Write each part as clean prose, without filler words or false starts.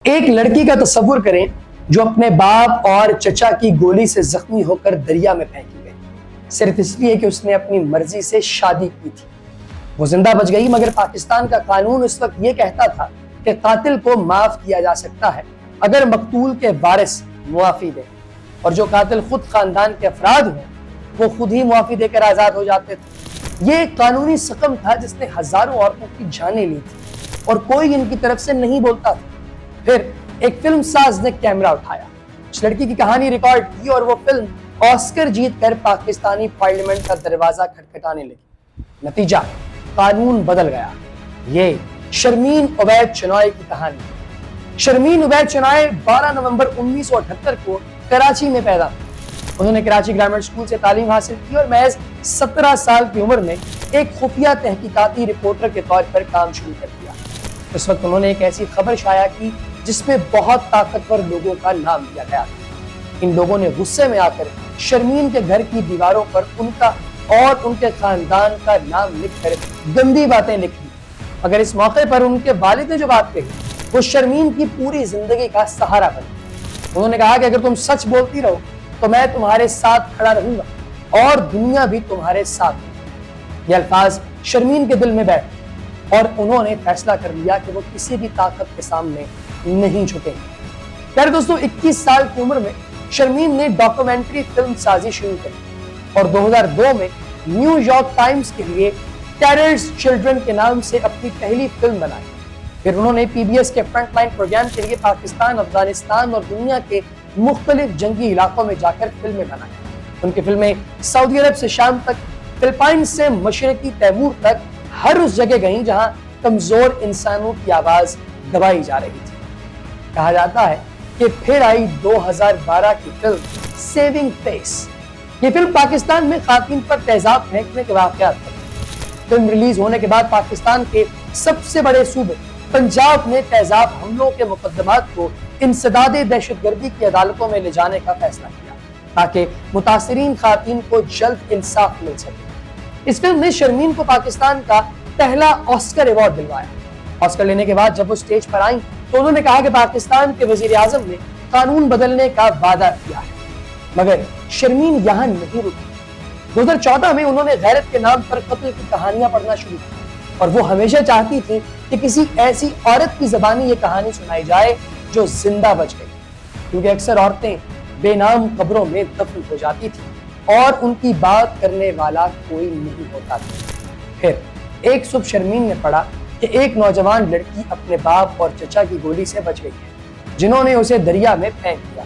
ایک لڑکی کا تصور کریں جو اپنے باپ اور چچا کی گولی سے زخمی ہو کر دریا میں پھینکی گئی، صرف اس لیے کہ اس نے اپنی مرضی سے شادی کی تھی۔ وہ زندہ بچ گئی، مگر پاکستان کا قانون اس وقت یہ کہتا تھا کہ قاتل کو معاف کیا جا سکتا ہے اگر مقتول کے وارث معافی دیں، اور جو قاتل خود خاندان کے افراد ہوں وہ خود ہی معافی دے کر آزاد ہو جاتے تھے۔ یہ ایک قانونی سقم تھا جس نے ہزاروں عورتوں کی جانیں لی تھی اور کوئی ان کی طرف سے نہیں بولتا تھا۔ پھر ایک فلم ساز نے کیمرہ اٹھایا، اس لڑکی کی کہانی ریکارڈ کی اور وہ فلم آسکر جیت کر پاکستانی پارلیمنٹ کا دروازہ کھٹکھٹانے لگی۔ نتیجہ قانون بدل گیا۔ یہ شرمین عبید چنوائے کی کہانی ہے۔ شرمین عبید چنوائے 12 نومبر 1978 کو کراچی میں پیدا ہوئی۔ انہوں نے کراچی گرامر اسکول سے تعلیم حاصل کی اور محض 17 سال کی عمر میں ایک خفیہ تحقیقاتی رپورٹر کے طور پر کام شروع کر دیا۔ اس وقت انہوں نے ایک ایسی خبر شائع کی جس میں بہت طاقتور لوگوں کا نام لیا گیا تھا۔ ان لوگوں نے غصے میں آ کر شرمین کے گھر کی دیواروں پر ان کا اور ان کے خاندان کا نام لکھ کر گندی باتیں لکھ دی، مگر اس موقع پر ان کے والد نے جو بات کہی وہ شرمین کی پوری زندگی کا سہارا بنی۔ انہوں نے کہا کہ اگر تم سچ بولتی رہو تو میں تمہارے ساتھ کھڑا رہوں گا اور دنیا بھی تمہارے ساتھ ہوگی۔ یہ الفاظ شرمین کے دل میں بیٹھے اور انہوں نے فیصلہ کر لیا کہ وہ کسی بھی طاقت کے سامنے نہیں جھکیں گے۔ پیارے دوستو، 21 سال کی عمر میں شرمین نے ڈاکومنٹری فلم سازی شروع کی اور 2002 میں نیو یارک ٹائمز کے لیے ٹیررز چلڈرن کے نام سے اپنی پہلی فلم بنائی۔ پھر انہوں نے پی بی ایس کے فرنٹ لائن پروگرام کے لیے پاکستان، افغانستان اور دنیا کے مختلف جنگی علاقوں میں جا کر فلمیں بنائی۔ ان کی فلمیں سعودی عرب سے شام تک، فلپائنز سے مشرقی تیمور تک ہر اس جگہ گئیں جہاں کمزور انسانوں کی آواز دبائی جا رہی تھی۔ کہا جاتا ہے کہ پھر آئی 2012 کی فلم سیونگ فیس۔ یہ فلم پاکستان میں خواتین پر تیزاب پھینکنے کے واقعات پر۔ فلم ریلیز ہونے کے بعد پاکستان کے سب سے بڑے صوبے پنجاب نے تیزاب حملوں کے مقدمات کو انسداد دہشت گردی کی عدالتوں میں لے جانے کا فیصلہ کیا تاکہ متاثرین خواتین کو جلد انصاف مل سکے۔ اس فلم نے شرمین کو پاکستان کا پہلا آسکر ایوارڈ دلوایا۔ آسکر لینے کے بعد جب وہ سٹیج پر آئیں تو انہوں نے کہا کہ پاکستان کے وزیر اعظم نے قانون بدلنے کا وعدہ کیا ہے، مگر شرمین یہاں نہیں رکی۔ 2014 میں انہوں نے غیرت کے نام پر قتل کی کہانیاں پڑھنا شروع کی اور وہ ہمیشہ چاہتی تھی کہ کسی ایسی عورت کی زبانی یہ کہانی سنائی جائے جو زندہ بچ گئی، کیونکہ اکثر عورتیں بے نام قبروں میں دفن ہو جاتی تھیں اور ان کی بات کرنے والا کوئی نہیں ہوتا تھا۔ پھر ایک صبح شرمین نے پڑھا کہ ایک نوجوان لڑکی اپنے باپ اور چچا کی گولی سے بچ گئی ہے جنہوں نے اسے دریا میں پھینک دیا۔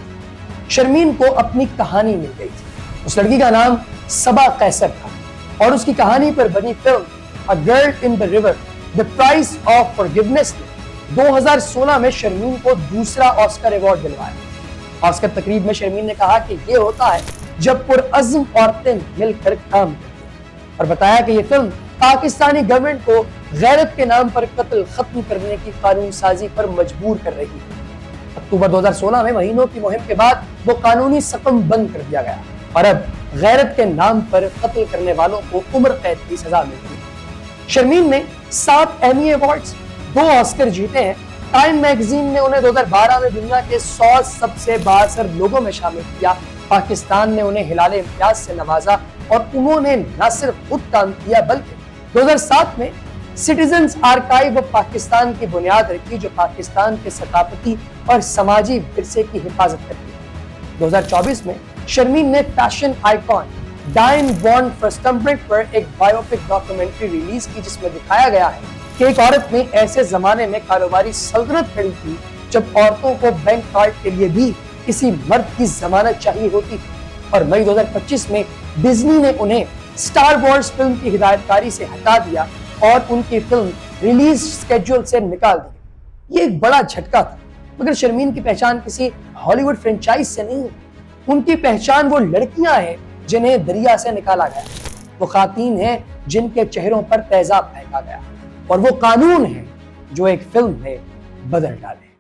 شرمین کو اپنی کہانی مل گئی تھی۔ اس لڑکی کا نام صبا قیصر تھا اور اس کی کہانی پر بنی film A Girl in the River The Price of Forgiveness نے 2016 میں شرمین کو دوسرا آسکر ایوارڈ دلوایا۔ آسکر تقریب میں شرمین نے کہا کہ یہ ہوتا ہے جب پرعزم عورتیں مل کر کام کرتی ہیں، اور بتایا کہ یہ فلم پاکستانی گورنمنٹ کو غیرت کے نام پر قتل ختم کرنے کی قانون سازی پر مجبور کر رہی ہے۔ اکتوبر 2016 میں مہینوں کی مہم کے بعد وہ قانونی سقم بند کر دیا گیا اور اب غیرت کے نام پر قتل کرنے والوں کو عمر قید کی سزا ملتی ہے۔ شرمین نے 7 ایمی ایوارڈز، 2 آسکر جیتے ہیں۔ ٹائم میگزین نے انہیں 2012 میں دنیا کے 100 سب سے بااثر لوگوں میں شامل کیا۔ پاکستان نے انہیں ہلال امتیاز سے نوازا اور انہوں نے نہ صرف خود کام کیا بلکہ 2007 میں سٹیزنز آرکائیو آف پاکستان کی بنیاد رکھی جو پاکستان کے ثقافتی اور سماجی ورثے کی حفاظت کرتی ہے۔ 2024 میں شرمین نے فیشن آئیکن ڈائن وان فرسٹمبرگ پر ایک بائیوپک ڈاکومنٹری ریلیز کی جس میں دکھایا گیا ہے کہ ایک عورت نے ایسے زمانے میں کاروباری سلطنت کھڑی کی جب عورتوں کو بینک کارڈ کے لیے بھی کسی مرد کی ضمانت چاہیے ہوتی تھی، اور مئی 2025 میں ڈزنی نے انہیں سٹار وارز فلم کی ہدایت کاری سے ہٹا دیا اور ان کی فلم ریلیز سکیڈول سے نکال دی۔ یہ ایک بڑا جھٹکا تھا، مگر شرمین کی پہچان کسی ہالی ووڈ فرنچائز سے نہیں، ان کی پہچان وہ لڑکیاں ہیں جنہیں دریا سے نکالا گیا، وہ خواتین ہیں جن کے چہروں پر تیزاب پھینکا گیا، اور وہ قانون ہیں جو ایک فلم میں بدل ڈالے۔